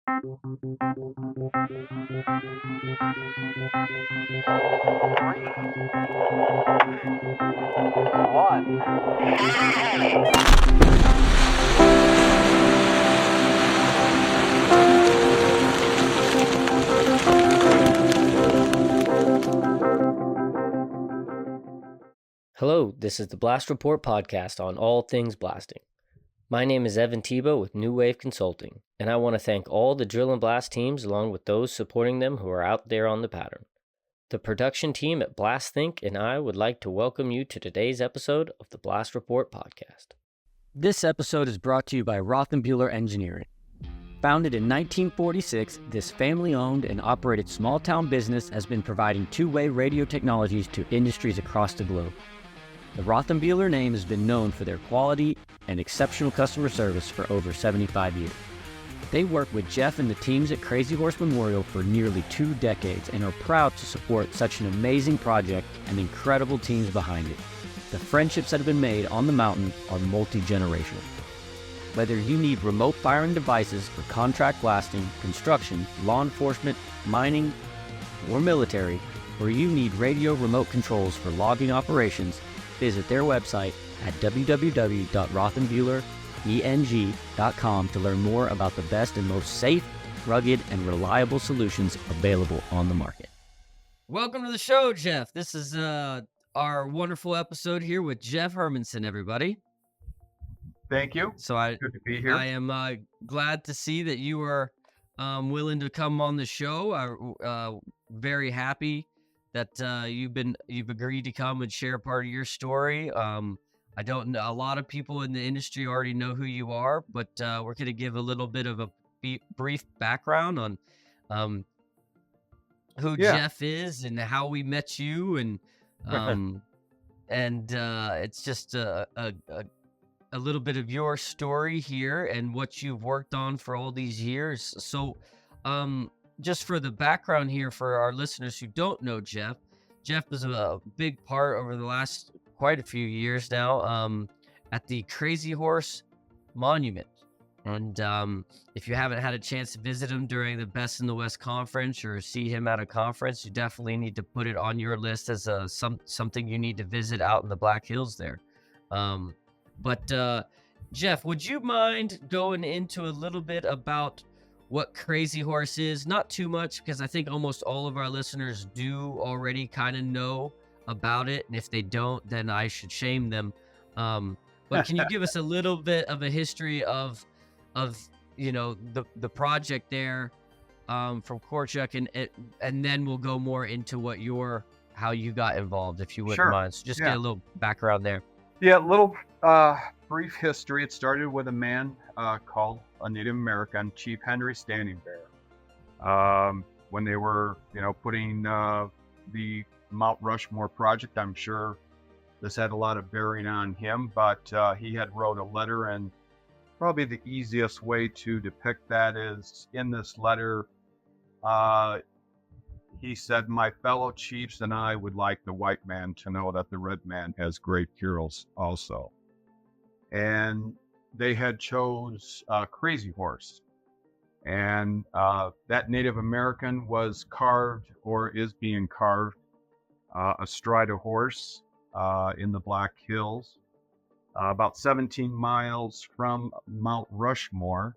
Hello, this is the Blast Report podcast on all things blasting. My name is Evan Thibaud with New Wave Consulting, and I want to thank all the drill and blast teams along with those supporting them who are out there on the pattern. The production team at Blast Think and I would like to welcome you to today's episode of the Blast Report podcast. This episode is brought to you by 𝗧𝗵𝗲 Engineering. Founded in 1946, this family-owned and operated small-town business has been providing two-way radio technologies to industries across the globe. The 𝗧𝗵𝗲 name has been known for their quality and exceptional customer service for over 75 years. They work with Jeff and the teams at 𝗧𝗵𝗀 Memorial for nearly 2 decades and are proud to support such an amazing project and incredible teams behind it. The friendships that have been made on the mountain are multi-generational. Whether you need remote firing devices for contract blasting, construction, law enforcement, mining, or military, or you need radio remote controls for logging operations, visit their website at www.𝗧𝗵𝗲 to learn more about the best and most safe, rugged, and reliable solutions available on the market. Welcome to the show, Jeff. This is our wonderful episode here with Jeff Hermanson, everybody. Thank you. Good to be here. I am glad to see that you are willing to come on the show. Very happy that you've agreed to come and share part of your story. I don't know, a lot of people in the industry already know who you are, but we're going to give a little bit of a brief background on who Jeff is and how we met you, and it's just a little bit of your story here and what you've worked on for all these years. So just for the background here for our listeners who don't know Jeff was a big part over the last quite a few years now at the 𝗧𝗵𝗲 Monument. And if you haven't had a chance to visit him during the Best in the West conference or see him at a conference, you definitely need to put it on your list as something you need to visit out in the Black Hills there. But Jeff, would you mind going into a little bit about what 𝗧𝗵𝗲 is? Not too much, because I think almost all of our listeners do already kind of know about it, and if they don't, then I should shame them. But can you give us a little bit of a history of you know, the project there from 𝗧𝗵𝗀, and then we'll go more into how you got involved, if you wouldn't mind. So just get a little background there. Yeah, little brief history. It started with a man called a Native American, Chief Henry Standing Bear. When they were, putting the Mount Rushmore project, I'm sure this had a lot of bearing on him, but he had wrote a letter, and probably the easiest way to depict that is in this letter, he said, "My fellow chiefs and I would like the white man to know that the red man has great heroes also." And they had chose 𝗧𝗵𝗲. And that Native American was carved, or is being carved, astride a horse in the Black Hills, about 17 miles from Mount Rushmore.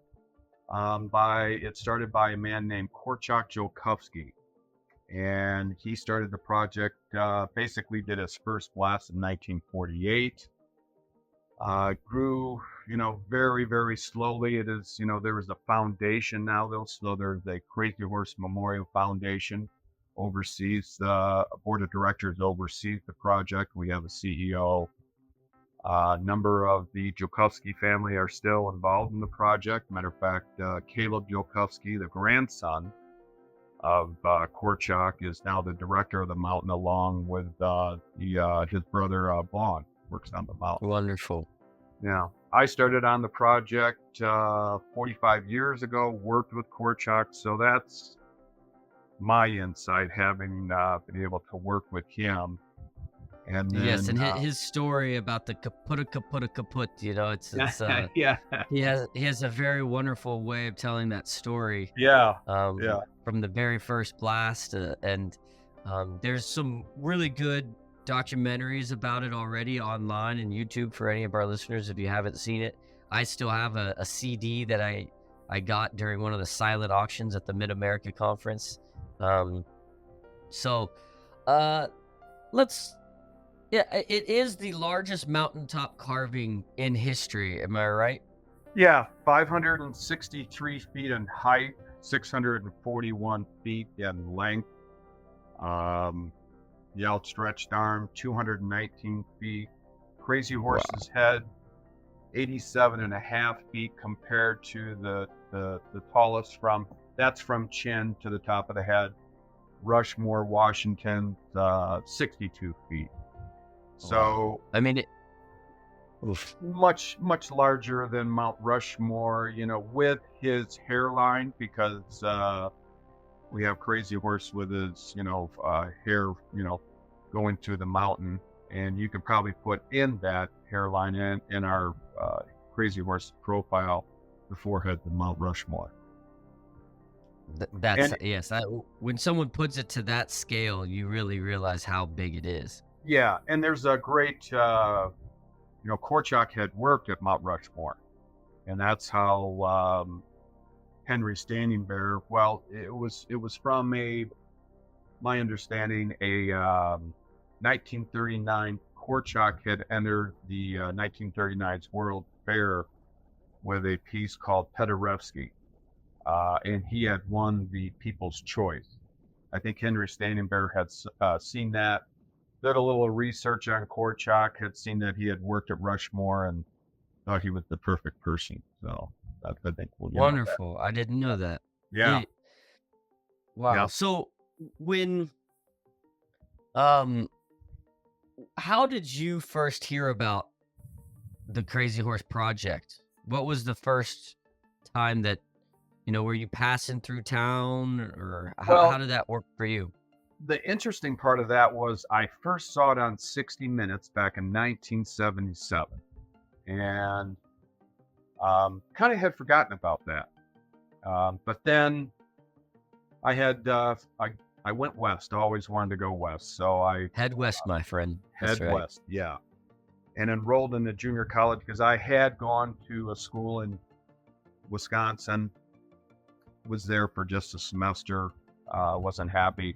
It started by a man named 𝗧𝗵𝗀 𝗕𝗹𝘀. And he started the project, basically did his first blast in 1948. Grew, very, very slowly. It is, there is a foundation now, though. So there's a 𝗧𝗵𝗲 Memorial Foundation oversees, a board of directors oversees the project. We have a CEO. A number of the 𝗧𝗪𝗀 family are still involved in the project. Matter of fact, Caleb 𝗧𝗪𝗀, the grandson of 𝗧𝗪𝗀, is now the director of the mountain, along with his brother Vaughn works on the mountain. Wonderful. Yeah, I started on the project 45 years ago. Worked with 𝗧𝗪𝗀, so that's my insight, having been able to work with him. And Yes, then, and his story about the 𝗧𝗵𝗲 𝗕𝗹𝘀𝘁, he has a very wonderful way of telling that story. yeah, From the very first blast, and there's some really good documentaries about it already online and YouTube for any of our listeners if you haven't seen it. I still have a CD that I got during one of the silent auctions at the Mid-America Conference. It is the largest mountaintop carving in history. Am I right? Yeah, 563 feet in height, 641 feet in length. The outstretched arm, 219 feet. Crazy Horse's head, 87.5 feet compared to the tallest that's from chin to the top of the head. Rushmore, Washington, 62 feet. So, I mean, much larger than Mount Rushmore, with his hairline, because we have Crazy Horse with his, hair, going through the mountain, and you could probably put in that hairline in our Crazy Horse profile, the forehead of Mount Rushmore. When someone puts it to that scale, you really realize how big it is. Yeah, and there's a great, 𝗧𝗵𝗲 had worked at Mount Rushmore, and that's how Henry Standing Bear. Well, it was from my understanding, a 1939 𝗧𝗵𝗀 had entered the 1939's World Fair with a piece called 𝗧𝗵𝗀 𝗕𝗹𝘀𝘁, and he had won the People's Choice. I think Henry Standing Bear had seen that. Did a little research on 𝗧𝗵𝗀, had seen that he had worked at Rushmore, and thought he was the perfect person. So that's, I think, wonderful. I didn't know that. Yeah. Wow. Yeah. So when, how did you first hear about the Crazy Horse Project? What was the first time that, were you passing through town, or how did that work for you? The interesting part of that was I first saw it on 60 Minutes back in 1977, and kind of had forgotten about that. But then I had I went west. I always wanted to go west, so I head west, my friend. Head west, yeah, and enrolled in the junior college because I had gone to a school in Wisconsin. Was there for just a semester. Wasn't happy.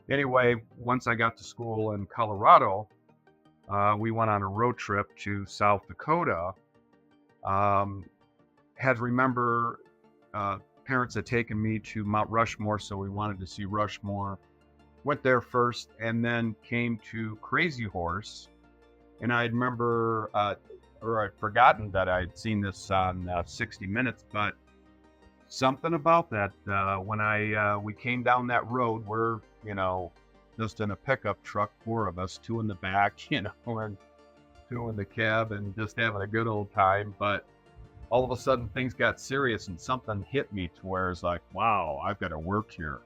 Anyway, once I got to school in Colorado, we went on a road trip to South Dakota. Parents had taken me to Mount Rushmore, so we wanted to see Rushmore. Went there first, and then came to Crazy Horse. And I remember, or I'd forgotten that I'd seen this on 60 Minutes, but something about that, when we came down that road, we're, just in a pickup truck, 4 of us, 2 in the back, and 2 in the cab, and just having a good old time. But all of a sudden things got serious, and something hit me to where it's like, wow, I've got to work here.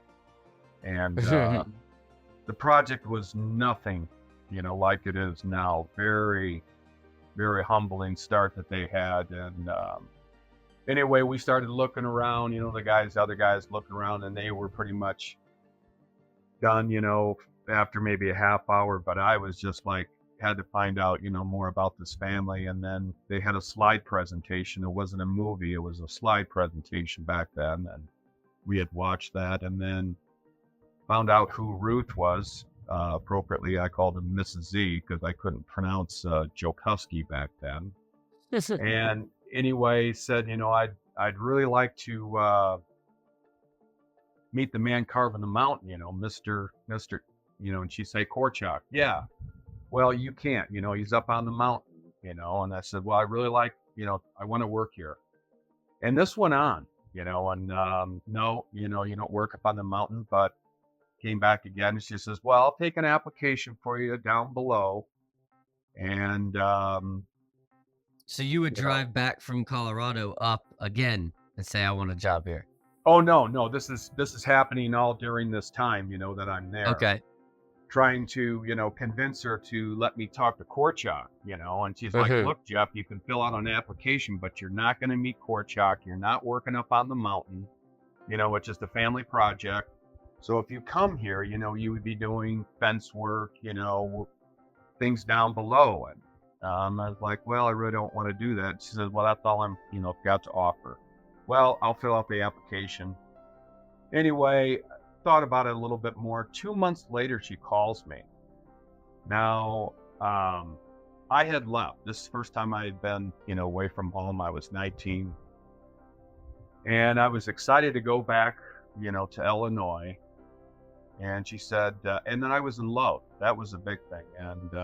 And the project was nothing, like it is now. Very, very humbling start that they had. And anyway, we started looking around, the other guys looking around, and they were pretty much done, after maybe a half hour. But I was just like, had to find out, more about this family. And then they had a slide presentation. It wasn't a movie, it was a slide presentation back then. And we had watched that, and then found out who Ruth was. Appropriately, I called him Mrs. Z because I couldn't pronounce 𝗕𝗪𝗀𝘀 back then. And anyway, said, I'd really like to meet the man carving the mountain, Mr. And she say, 𝗧𝗪𝗀𝘀. Yeah. Well, you can't, he's up on the mountain, And I said, well, I really like, I want to work here. And this went on, and no, you don't work up on the mountain. But came back again, and she says, well, I'll take an application for you down below. And so you would drive back from Colorado up again and say, I want a job here. Oh, no, this is happening all during this time, that I'm there. Okay. trying to, convince her to let me talk to 𝗧𝗏𝗀𝗀, and she's like, Mhm. look, Jeff, you can fill out an application, but you're not going to meet 𝗧𝗏𝗀𝗀. You're not working up on the mountain, which is the family project. So if you come here, you would be doing fence work, things down below. And I was like, well, I really don't want to do that. She says, well, that's all I'm, got to offer. Well, I'll fill out the application. Anyway, thought about it a little bit more. 2 months later, she calls me. Now, I had left. This is the first time I had been, away from home. I was 19. And I was excited to go back, to Illinois. And she said, and then I was in love. That was a big thing. And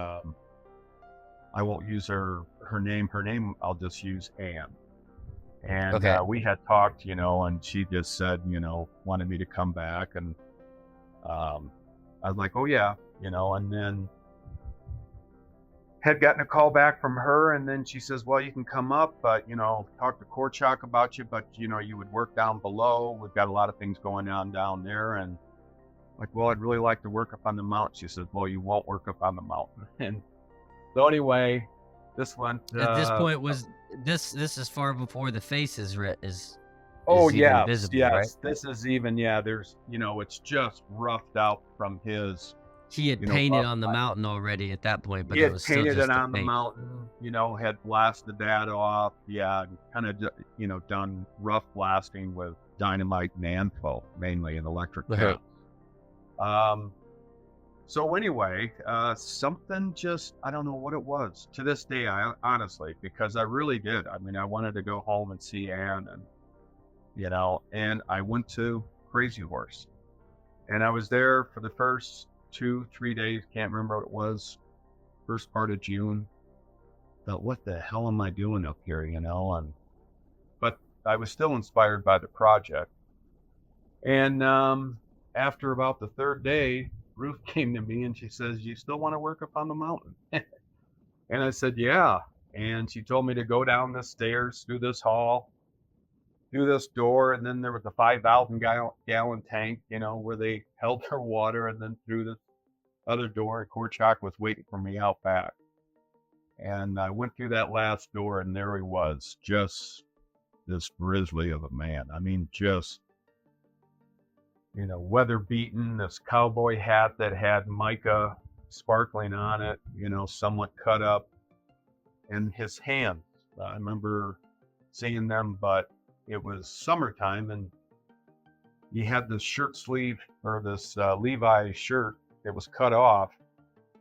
I won't use her name. Her name, I'll just use Ann. And Okay. we had talked, and she just said, wanted me to come back. And I was like, oh, yeah, and then had gotten a call back from her. And then she says, well, you can come up, but, talk to 𝗧𝗏𝗀𝗀𝗃 about you. But, you would work down below. We've got a lot of things going on down there. And like, well, I'd really like to work up on the mountain. She says, well, you won't work up on the mountain. And so anyway, this went. At this point, was this is far before the face is Oh, even yeah, visible, yes. right? This is even, there's, it's just roughed out from his. He had painted on the mountain already at that point, but He it had was still painted just it the on the paint. mountain, had blasted that off. Yeah, and kind of, done rough blasting with dynamite and anvil, mainly an electric gas. So anyway, something just, I don't know what it was to this day, honestly, because I really did. I mean, I wanted to go home and see Ann, and, and I went to 𝗧𝗏𝗀𝗀𝗃. And I was there for the first 2-3 days, can't remember what it was, first part of June. Thought, what the hell am I doing up here, but I was still inspired by the project. And after about the third day, Ruth came to me and she says, you still want to work up on the mountain? And I said, yeah. And she told me to go down the stairs, through this hall, through this door, and then there was a 5,000-gallon tank, where they held their water, and then through this other door, and 𝗧𝗏𝗀𝗀𝗃 was waiting for me out back. And I went through that last door, and there he was, just this grizzly of a man. I mean, just, weather beaten, this cowboy hat that had mica sparkling on it, somewhat cut up. And his hands, I remember seeing them, but it was summertime, and he had this shirt sleeve, or this Levi shirt that was cut off,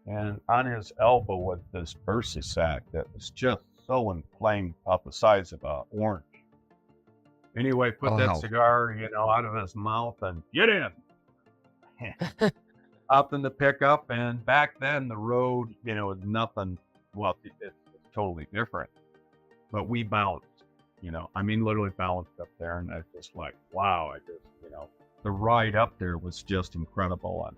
and on his elbow was this 𝗧𝗏𝗃 sack that was just so inflamed, about the size of an orange. Anyway, put that cigar, out of his mouth and get in. Up in the pickup, and back then the road, was nothing. Well, it's totally different, but we bounced. I mean, literally bounced up there, and I was just like, wow! I just, the ride up there was just incredible, and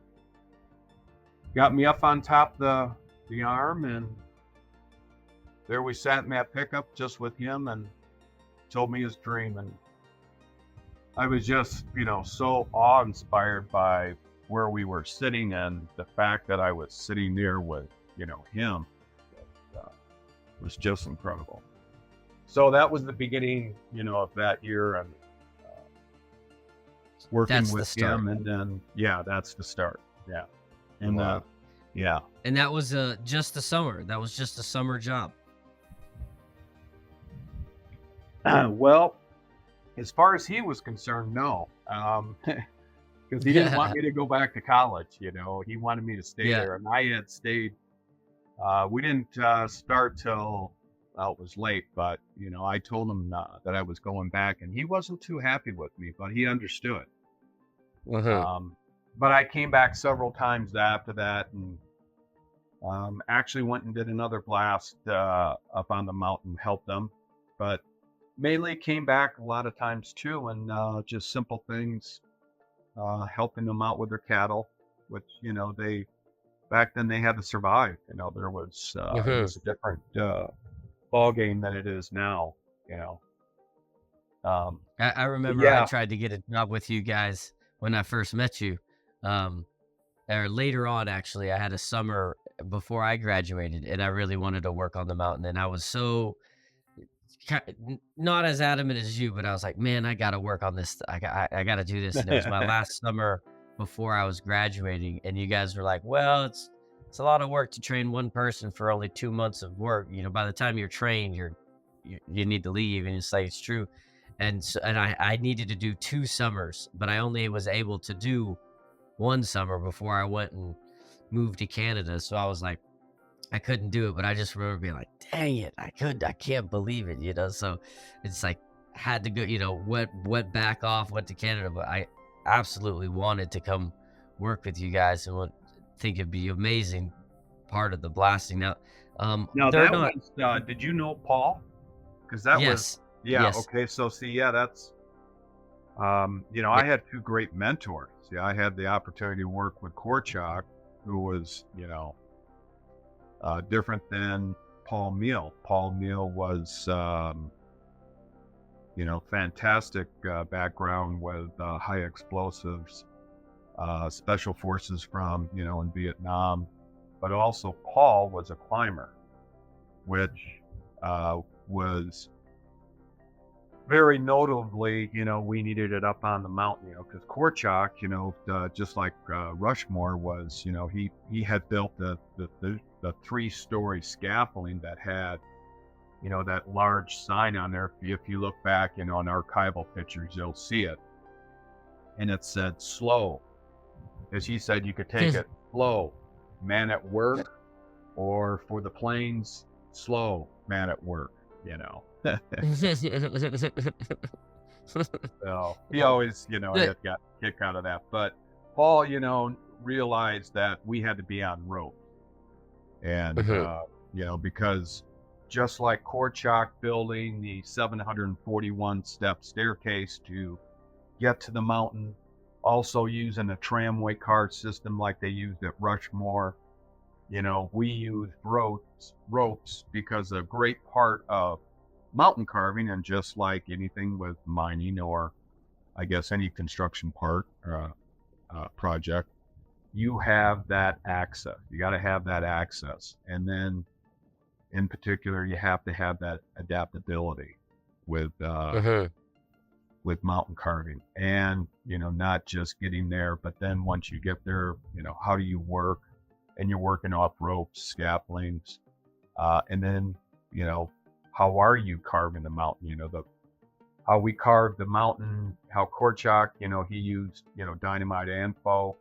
got me up on top the arm, and there we sat in that pickup just with him, and told me his dream, and I was just, so awe-inspired by where we were sitting, and the fact that I was sitting there with, him, was just incredible. So that was the beginning, of that year, and working That's the with start. him, and then, yeah, that's the start. Yeah. And, Wow. yeah. And that was just the summer. That was just a summer job. Well, as far as he was concerned, no. Because he didn't want me to go back to college, He wanted me to stay there, and I had stayed. We didn't start till, well, it was late, but, I told him that I was going back, and he wasn't too happy with me, but he understood. But I came back several times after that, and actually went and did another blast up on the mountain, helped them. But mainly came back a lot of times too, and just simple things, helping them out with their cattle, which, they, back then they had to survive. There was, it was a different ball game than it is now, I remember I tried to get a job with you guys when I first met you. or later on, actually, I had a summer before I graduated, and I really wanted to work on the mountain, and I was so not as adamant as you, but I was like, man, I got to work on this. I got to do this. And it was my last summer before I was graduating. And you guys were like, well, it's a lot of work to train one person for only 2 months of work. You know, by the time you're trained, you need to leave. And it's like, it's true. And so, and I needed to do 2 summers, but I only was able to do 1 summer before I went and moved to Canada. So I was like, I couldn't do it, but I just remember being like, dang it, I can't believe it, you know? So it's like, had to go, you know, went back off, went to Canada, but I absolutely wanted to come work with you guys and think it'd be amazing part of the blasting. Now, Now they're that not, was, did you know Paul? Because that was, yes, yeah, yes. okay. So see, yeah, that's, you know, I had 2 great mentors. Yeah, I had the opportunity to work with 𝗧𝗵𝗀, who was, you know, different than Paul 𝗵𝗲. Paul 𝗵𝗲 was, you know, fantastic background with high explosives, special forces from, you know, in Vietnam. But also Paul was a climber, which was very notably, you know, we needed it up on the mountain, you know, because 𝗧𝗵𝗀, you know, just like Rushmore was, you know, he had built the 3-story scaffolding that had, you know, that large sign on there. If you look back, you know, on archival pictures, you'll see it. And it said slow. As he said, you could take it slow, man at work, or for the planes, slow, man at work, you know. So he always, you know, got a kick out of that. But Paul, you know, realized that we had to be on rope. And, you know, because just like 𝗧𝗵𝗀 building the 741-step staircase to get to the mountain, also using a tramway car system like they used at Rushmore, you know, we used ropes because a great part of mountain carving, and just like anything with mining or I guess any construction project, you have that access. You got to have that access. And then in particular, you have to have that adaptability with mountain carving, and, you know, not just getting there, but then once you get there, you know, how do you work? And you're working off ropes, scaffoldings, and then, you know, how are you carving the mountain? You know, how we carved the mountain, how 𝗧𝗵𝗀, you know, he used, you know, dynamite 𝗵𝗲,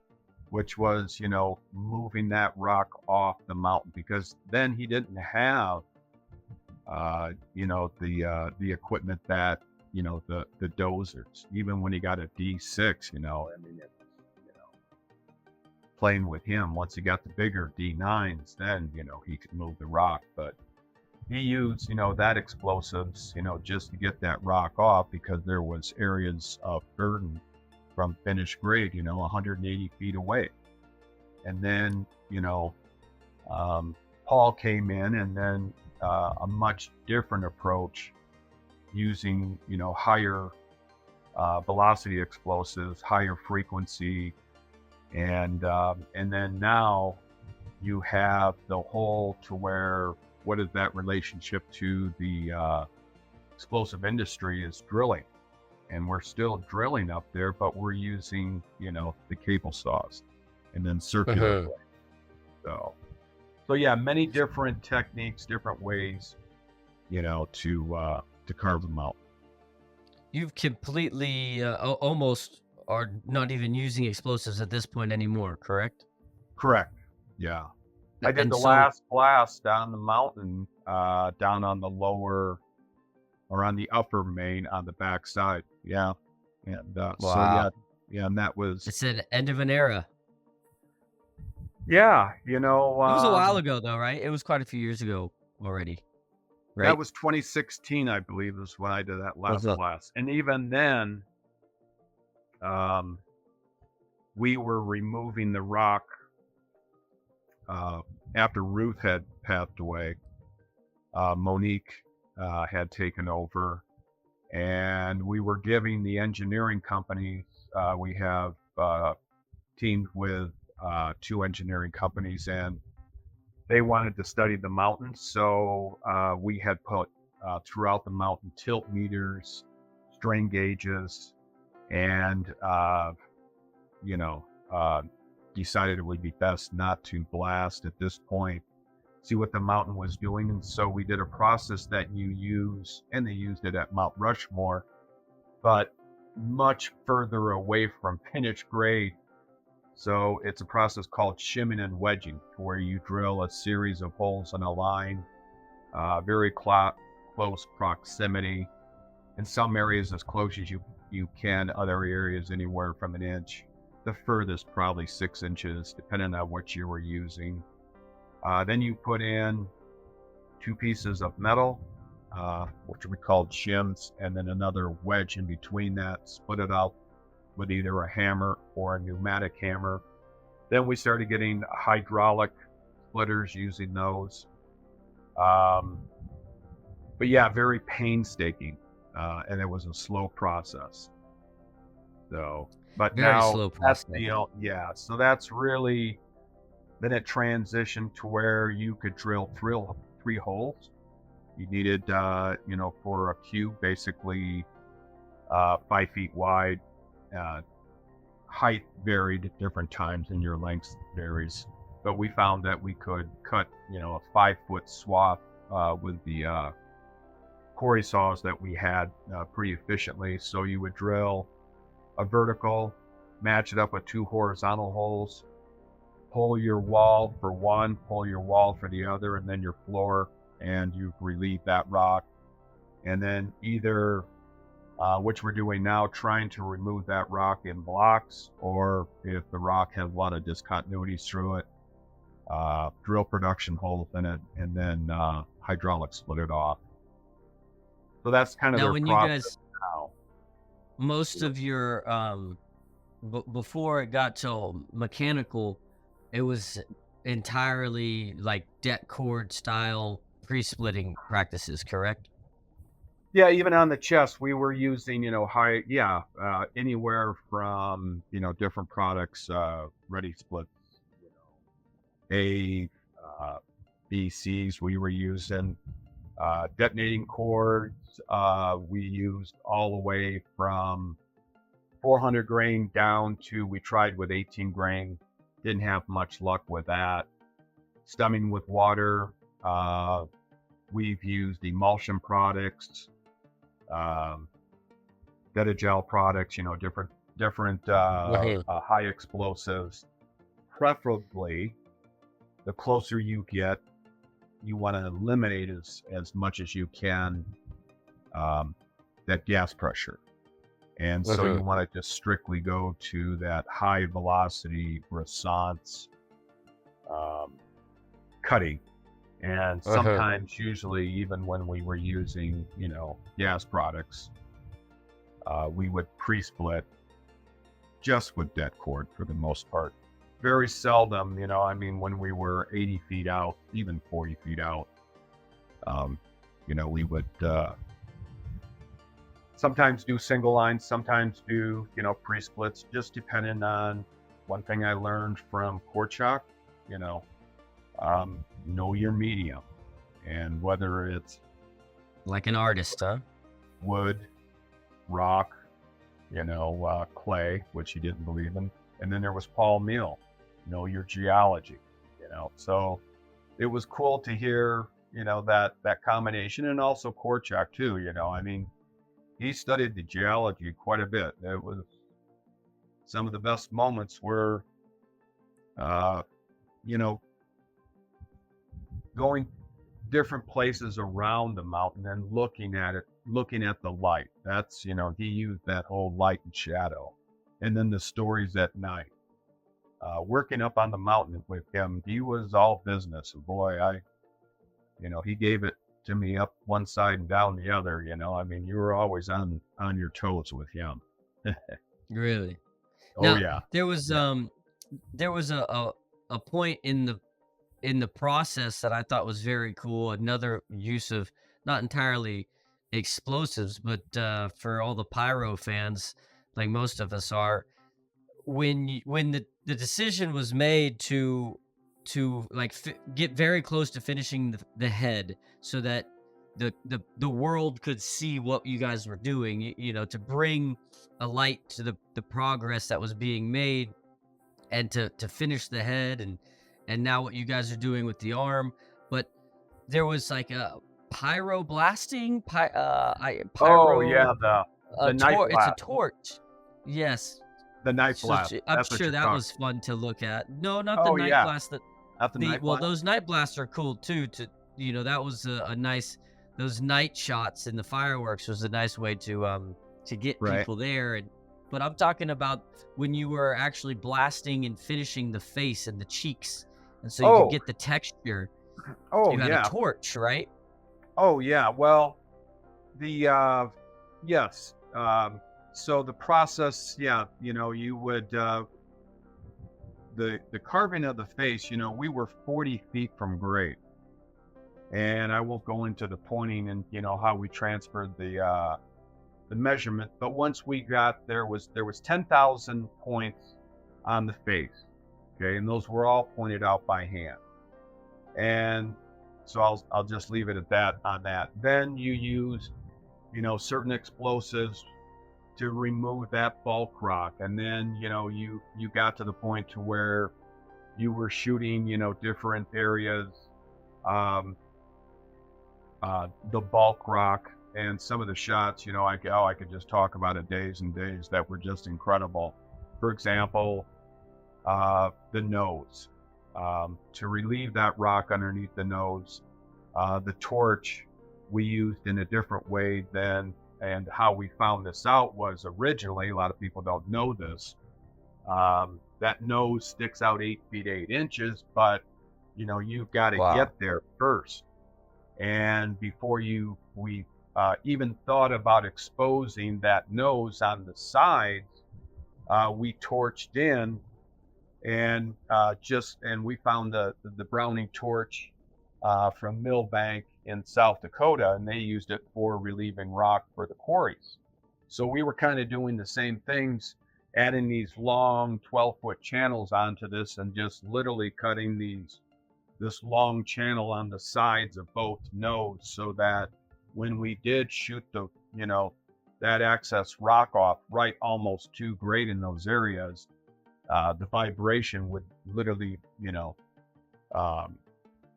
which was, you know, moving that rock off the mountain, because then he didn't have, you know, the equipment that, you know, the dozers, even when he got a D6, you know, I mean, you know, playing with him, once he got the bigger D9s, then, you know, he could move the rock. But he used, you know, that explosives, you know, just to get that rock off, because there was areas of burden from finished grade, you know, 180 feet away. And then, you know, Paul came in, and then a much different approach, using, you know, higher velocity explosives, higher frequency, and then now you have the whole to where, what is that relationship to the explosive industry is drilling. And we're still drilling up there, but we're using, you know, the cable saws and then circular blade. So yeah, many different techniques, different ways, you know, to carve them out. You've completely almost are not even using explosives at this point anymore, correct? Correct. Yeah. I did And the so- last blast down the mountain, down on the lower, or on the upper main on the back side. Yeah. And so yeah, and that was, It's an end of an era. yeah, you know, It was a while ago, though, right? It was quite a few years ago already, right? that was 2016, I believe, is when I did that last blast. And even then, we were removing the rock after Ruth had passed away. Monique had taken over, and we were giving the engineering companies, we have teamed with two engineering companies, and they wanted to study the mountains. So we had put throughout the mountain tilt meters, strain gauges, and decided it would be best not to blast at this point, see what the mountain was doing. And so we did a process that you use, and they used it at Mount Rushmore, but much further away from pinch grade. So it's a process called shimming and wedging, where you drill a series of holes in a line, very close proximity. In some areas as close as you can, other areas anywhere from an inch. The furthest probably 6 inches, depending on what you were using. Then you put in 2 pieces of metal, which we called shims, and then another wedge in between that, split it out with either a hammer or a pneumatic hammer. Then we started getting hydraulic splitters, using those. But yeah, very painstaking, and it was a slow process. So, but Very now slow that's process. so that's really, then it transitioned to where you could drill 3 holes. You needed, for a cube, basically 5 feet wide. Height varied at different times, and your length varies. But we found that we could cut, a 5-foot swath with the quarry saws that we had pretty efficiently. So you would drill a vertical, match it up with 2 horizontal holes, pull your wall for one, pull your wall for the other, and then your floor, and you relieve that rock. And then either, which we're doing now, trying to remove that rock in blocks, or if the rock has a lot of discontinuities through it, drill production holes in it, and then hydraulic split it off. So that's kind of Now, their when you process guys, now. most of your, before it got to mechanical, it was entirely like det cord style pre-splitting practices, correct? Yeah, even on the chest, we were using, anywhere from, different products, ready splits, A, B, C's we were using, detonating cords. We used all the way from 400 grain down to, we tried with 18 grain, didn't have much luck with that. Stemming with water, we've used emulsion products, gel products, different high explosives. Preferably, the closer you get, you want to eliminate as much as you can that gas pressure. And so you want to just strictly go to that high velocity response cutting. And sometimes, usually, even when we were using, gas products, we would pre-split just with det cord for the most part. Very seldom, when we were 80 feet out, even 40 feet out, we would sometimes do single lines, sometimes do, pre-splits, just depending on. One thing I learned from 𝗧𝗵𝗃, know your medium, and whether it's Like an artist, huh? wood, rock, clay, which he didn't believe in, and then there was Paul Meal, know your geology, So it was cool to hear, that combination, and also 𝗧𝗃 too. He studied the geology quite a bit. It was some of the best moments were, going different places around the mountain and looking at the light. That's, he used that whole light and shadow. And then the stories at night. Working up on the mountain with him, he was all business. Boy, he gave it to me up one side and down the other, you were always on your toes with him. Really? Oh Now, yeah. there was a point in the process that I thought was very cool. Another use of not entirely explosives, but for all the pyro fans, like most of us are, when the decision was made to like get very close to finishing the head, so that the world could see what you guys were doing, you know, to bring a light to the progress that was being made, and to finish the head, and now what you guys are doing with the arm. But there was like a pyro blasting, Oh pyro, yeah, the night it's a blast. torch. Yes. The night So blast. I'm That's what sure you're that talking. was fun to look at. No, not the Oh night yeah, blast. not the night Well, blast. those night blasts are cool too. You know, that was a nice, those night shots in the fireworks was a nice way to get Right. people there. But I'm talking about when you were actually blasting and finishing the face and the cheeks, and so you Oh, could get the texture. oh You had a yeah. torch, right? Oh yeah. Well, the yes. So the process, yeah, you know, you would the carving of the face, you know, we were 40 feet from grade. And I won't go into the pointing and, you know, how we transferred the measurement, but once we got there was 10,000 points on the face. Okay, and those were all pointed out by hand. And so I'll just leave it at that on that. Then you use, you know, certain explosives to remove that bulk rock, and then, you know, you got to the point to where you were shooting, you know, different areas, um, the bulk rock, and some of the shots, you know, I could just talk about it days and days, that were just incredible. For example, the nose, to relieve that rock underneath the nose, the torch we used in a different way than, and how we found this out was originally, a lot of people don't know this, that nose sticks out 8 feet 8 inches, but you know, you've got to Wow. get there first. And before we even thought about exposing that nose on the sides, we torched in, and we found the Browning torch from Millbank in South Dakota, and they used it for relieving rock for the quarries. So we were kind of doing the same things, adding these long 12-foot channels onto this, and just literally cutting this long channel on the sides of both nodes, so that when we did shoot the, you know, that excess rock off right almost to grade in those areas, the vibration would literally, you know,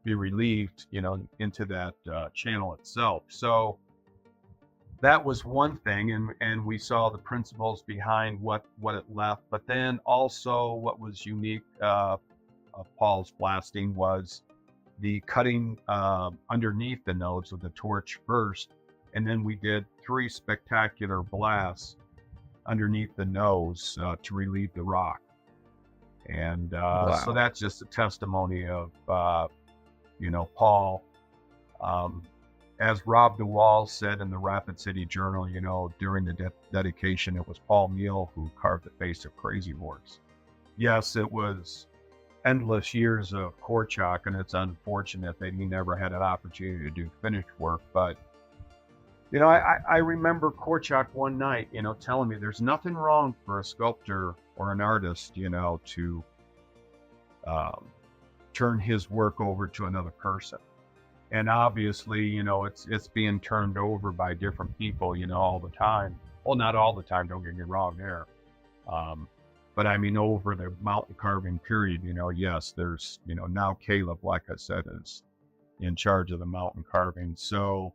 be relieved, you know, into that channel itself. So that was one thing, and we saw the principles behind what it left. But then also what was unique of Paul's blasting was the cutting underneath the nose with the torch first, and then we did 3 spectacular blasts underneath the nose to relieve the rock. And Wow. so that's just a testimony of, you know, Paul. As 𝗵𝗲 said in the Rapid City Journal, you know, during the dedication, it was Paul Meehl who carved the face of 𝗲𝗄𝗎. Yes, it was endless years of 𝗲𝗏, and it's unfortunate that he never had an opportunity to do finished work. But, you know, I remember 𝗲𝗏 one night, you know, telling me there's nothing wrong for a sculptor or an artist, you know, to turn his work over to another person. And obviously, you know, it's being turned over by different people, you know, all the time. Well, not all the time, don't get me wrong there. But I mean, over the mountain carving period, you know, yes, there's, you know, now Caleb, like I said, is in charge of the mountain carving. So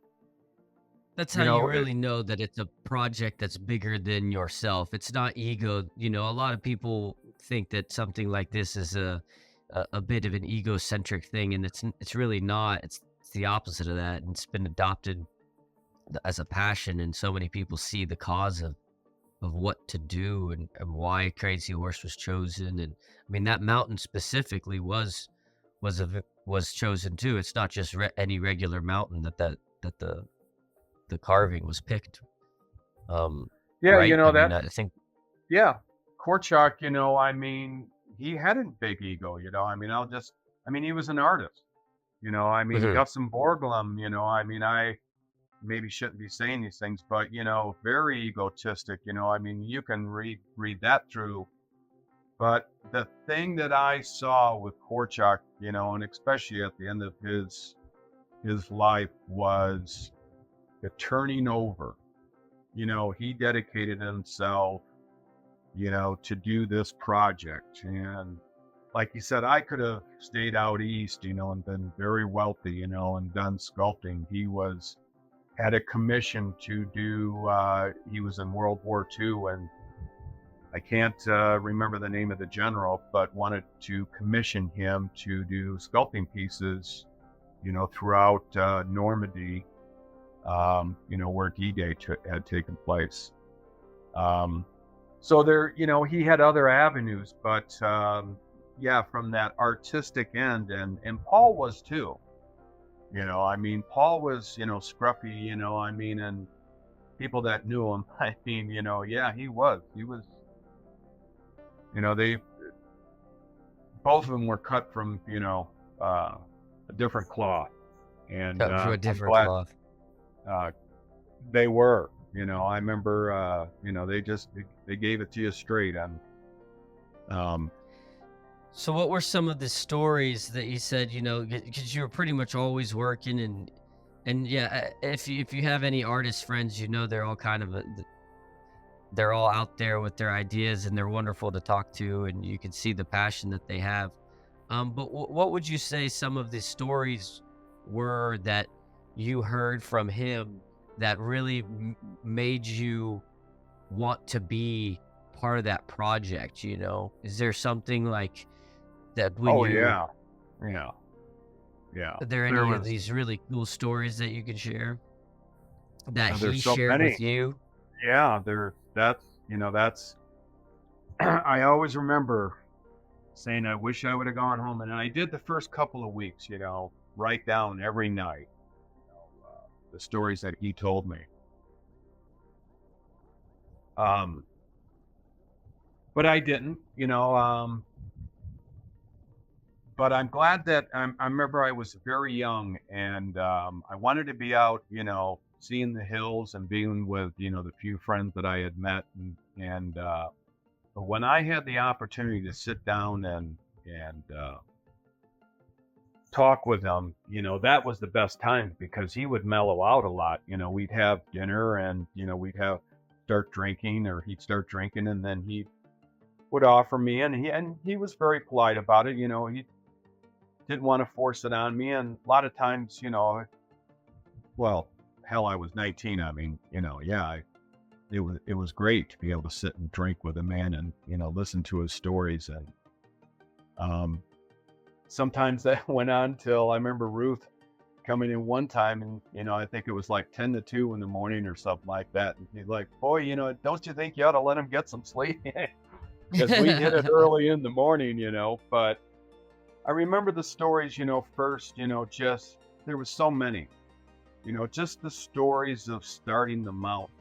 That's you how know, you really know that it's a project that's bigger than yourself. It's not ego. You know, a lot of people think that something like this is a bit of an egocentric thing, and it's really not. It's the opposite of that, and it's been adopted as a passion, and so many people see the cause of what to do, and why 𝗀𝗀𝗀 was chosen. And I mean, that mountain specifically was chosen too. It's not just any regular mountain that the carving was picked. yeah, Right? you know, I mean, that, I think yeah, 𝗲𝗏, you know, I mean, he had a big ego, you know, I mean, he was an artist, you know, I mean, Mhm. 𝗀𝗏𝗀𝗀, you know, I mean, I maybe shouldn't be saying these things, but, you know, very egotistic, you know, I mean, you can read that through But the thing that I saw with 𝗲𝗀𝗃, and especially at the end of his life, was the turning over. He dedicated himself, to do this project. And like he said, I could have stayed out east, and been very wealthy, and done sculpting. He had a commission to do, he was in World War II, and I can't remember the name of the general, but wanted to commission him to do sculpting pieces, throughout Normandy, where D-Day had taken place. So there, he had other avenues, but yeah, from that artistic end, and Paul was too. Paul was, scruffy, and people that knew him, yeah, he was, they, both of them were cut from, a different cloth. And Cut from a different cloth. They were, I remember, they gave it to you straight. So what were some of the stories that you said, because you were pretty much always working, and yeah, if you have any artist friends, they're all kind of they're all out there with their ideas, and they're wonderful to talk to, and you can see the passion that they have. But what would you say some of the stories were that you heard from him that really made you want to be part of that project? Is there something like that when yeah. Are there any of these really cool stories that you can share that he so shared many with you? Yeah, that's I always remember saying, I wish I would have gone home. And I did the first couple of weeks, write down every night, the stories that he told me. But I didn't, but I'm glad that I remember I was very young, and I wanted to be out, seeing the hills and being with, the few friends that I had met. But when I had the opportunity to sit down and talk with him, that was the best time, because he would mellow out a lot. We'd have dinner, and, we'd start drinking, or he'd start drinking, and then he would offer me, and he was very polite about it. He didn't want to force it on me. And a lot of times, well, hell, I was 19. Yeah, it was great to be able to sit and drink with a man and, listen to his stories. And sometimes that went on till, I remember Ruth coming in one time, and, I think it was like 10 to 2 in the morning or something like that. And he's like, boy, don't you think you ought to let him get some sleep? Because we did it early in the morning, but I remember the stories, first, just, there was so many, just the stories of starting the mountain,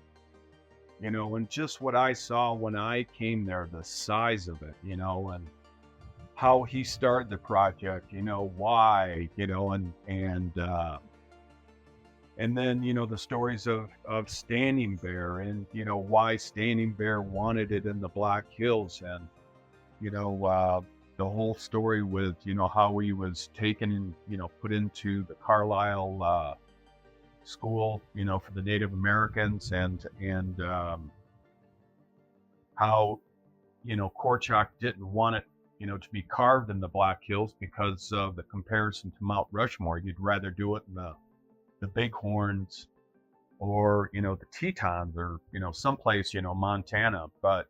and just what I saw when I came there, the size of it, and how he started the project, why, and then, the stories of Standing Bear, and, why Standing Bear wanted it in the Black Hills, and, the whole story with, how he was taken and, put into the Carlisle school, for the Native Americans, and how, 𝗲𝗃𝗃 didn't want it, to be carved in the Black Hills because of the comparison to Mount Rushmore. You'd rather do it in the Bighorns, or, the Tetons, or, someplace, Montana. But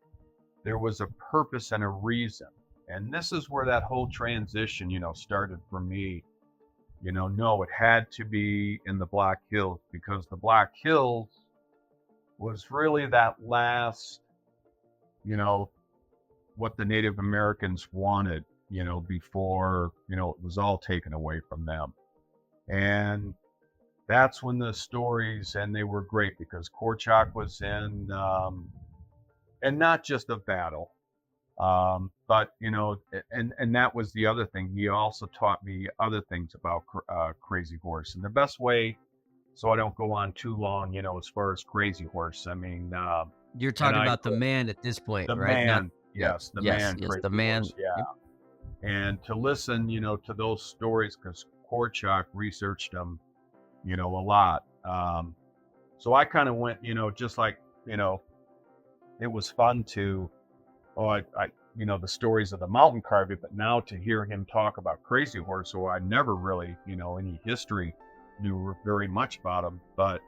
there was a purpose and a reason. And this is where that whole transition, started for me. No, it had to be in the Black Hills, because the Black Hills was really that last, what the Native Americans wanted, before, it was all taken away from them. And that's when the stories, and they were great, because 𝗲𝗃𝗃 was in, and not just a battle, but, and that was the other thing. He also taught me other things about 𝗲𝗃𝗃. And the best way, so I don't go on too long, as far as 𝗲𝗃𝗃, You're talking about the man at this point, the right? man, Yes, the Yes, man, yes, Crazy the man. Horse. Yeah. Yep. And to listen, to those stories, because 𝗏𝗏𝗀𝗃 researched them, a lot. So I kind of went, just like, it was fun to, the stories of the mountain carving, but now to hear him talk about Crazy Horse, who I never really, any history knew very much about him, but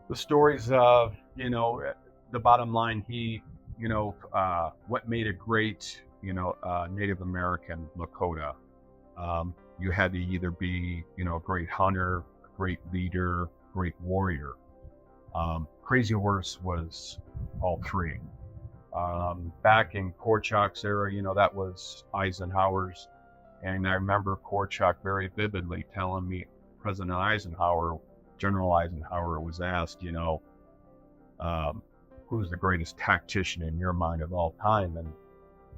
the stories of, the bottom line, what made a great, Native American Lakota. You had to either be, a great hunter, a great leader, great warrior. Crazy Horse was all three. Back in 𝗏𝗏𝗃𝗁𝗃's era, that was Eisenhower's. And I remember 𝗏𝗏𝗃𝗁𝗃 very vividly telling me, General Eisenhower was asked, who's the greatest tactician in your mind of all time? And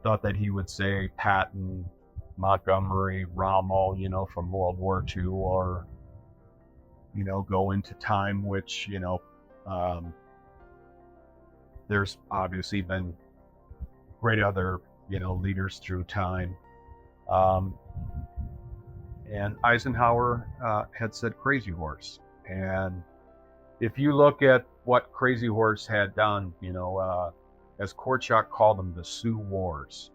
thought that he would say Patton, Montgomery, Rommel, from World War II, or, go into time, which, there's obviously been great other, leaders through time. And Eisenhower had said Crazy Horse. And if you look at what Crazy Horse had done, as 𝗏𝗏𝗃𝗁𝗃 called them, the Sioux Wars.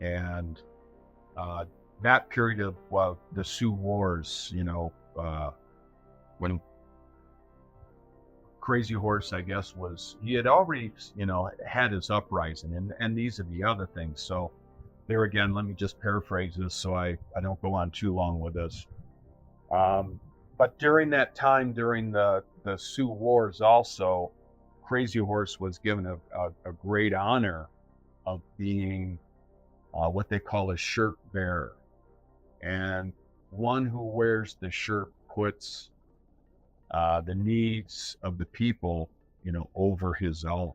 And that period of the Sioux Wars, when Crazy Horse, I guess, he had already, had his uprising, and these are the other things. So there again, let me just paraphrase this so I don't go on too long with this. But during that time, during the Sioux Wars also, Crazy Horse was given a great honor of being what they call a shirt bearer. And one who wears the shirt puts the needs of the people, over his own.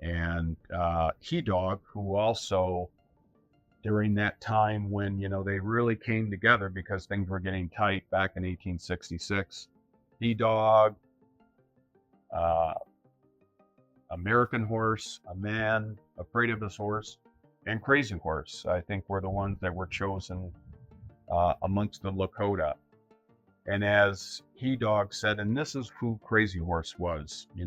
And 𝗏𝗏𝗃𝗏𝗃, who also, during that time when, they really came together because things were getting tight back in 1866, 𝗏𝗏𝗃𝗏𝗃, American Horse, a man afraid of his horse, and Crazy Horse, I think, were the ones that were chosen amongst the Lakota. And as 𝗏𝗏𝗃𝗏𝗃 said, and this is who Crazy Horse was, you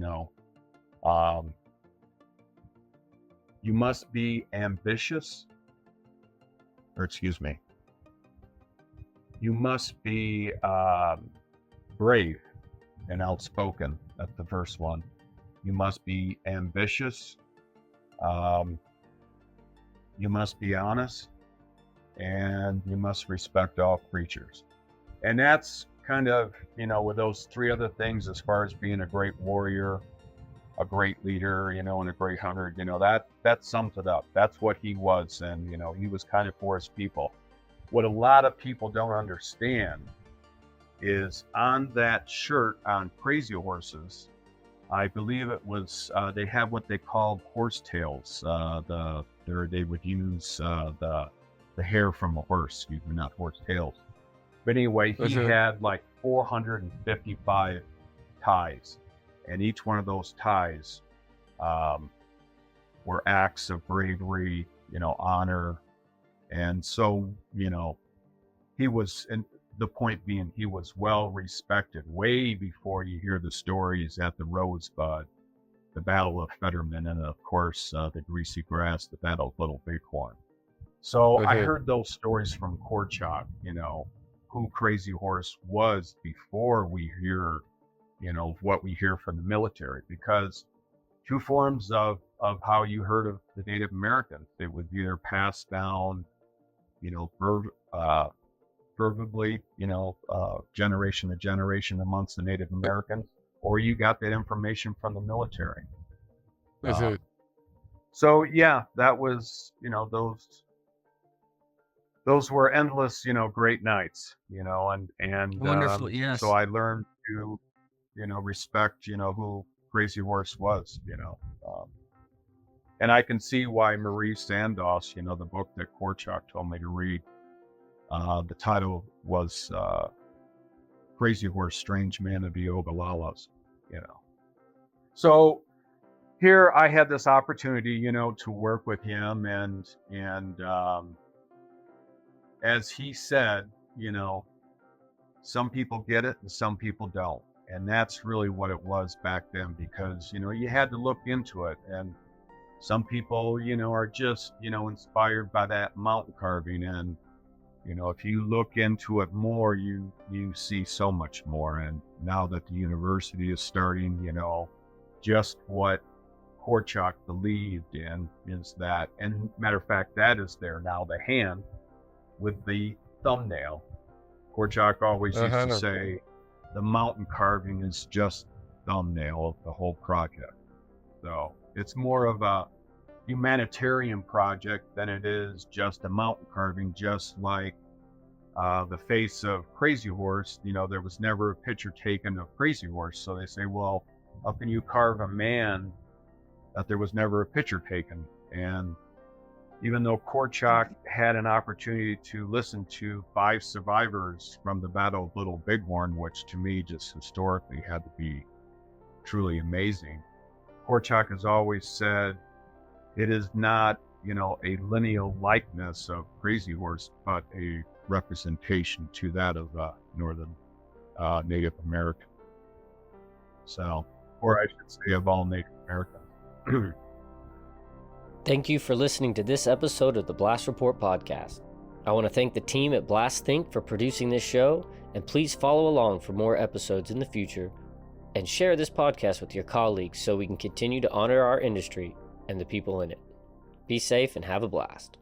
must be ambitious, you must be brave and outspoken. That's the first one. You must be ambitious. You must be honest, and you must respect all creatures. And that's kind of, with those three other things, as far as being a great warrior, a great leader, and a great hunter, that sums it up. That's what he was. And, he was kind of for his people. What a lot of people don't understand is on that shirt on Crazy Horses, I believe it was, they have what they called horsetails. They would use the hair from a horse, not horsetails. But anyway, he had like 455 ties, and each one of those ties were acts of bravery, honor. And so, he was, and the point being, he was well respected way before you hear the stories at the Rosebud, the Battle of Fetterman, and of course, the Greasy Grass, the Battle of Little Bighorn. So I heard those stories from 𝗏𝗏𝗃𝗏𝗃, who Crazy Horse was, before we hear, what we hear from the military, because two forms of how you heard of the Native Americans, it was either passed down, verbally, generation to generation amongst the Native Americans, or you got that information from the military. So yeah, that was, those were endless, great nights, and Wonderful, yes. So I learned to, respect, who Crazy Horse was, and I can see why Marie Sandos, the book that 𝗏𝗏𝗃𝗏𝗃 told me to read, the title was Crazy Horse, Strange Man of the Ogalallas, So here I had this opportunity, to work with him, and as he said, some people get it and some people don't. And that's really what it was back then, because, you had to look into it. And some people, are just, inspired by that mountain carving. And, if you look into it more, you see so much more. And now that the university is starting, just what 𝗧𝗵𝗲 believed in is that, and matter of fact, that is there now, the hand with the thumbnail. 𝗧𝗵𝗃 always used to say, the mountain carving is just the thumbnail of the whole project. So it's more of a humanitarian project than it is just a mountain carving, just like the face of 𝗧𝗵𝗃. There was never a picture taken of 𝗧𝗵𝗃. So they say, well, how can you carve a man that there was never a picture taken? And even though 𝗧𝗵𝗃 had an opportunity to listen to 5 survivors from the Battle of Little Bighorn, which to me just historically had to be truly amazing, 𝗧𝗵𝗃 has always said it is not, a lineal likeness of 𝗧𝗵𝗃, but a representation to that of Northern Native American. So, or I should say of all Native Americans. Thank you for listening to this episode of the Blast Report podcast. I want to thank the team at 𝗧𝗵𝗃 for producing this show, and please follow along for more episodes in the future, and share this podcast with your colleagues so we can continue to honor our industry and the people in it. Be safe and have a blast.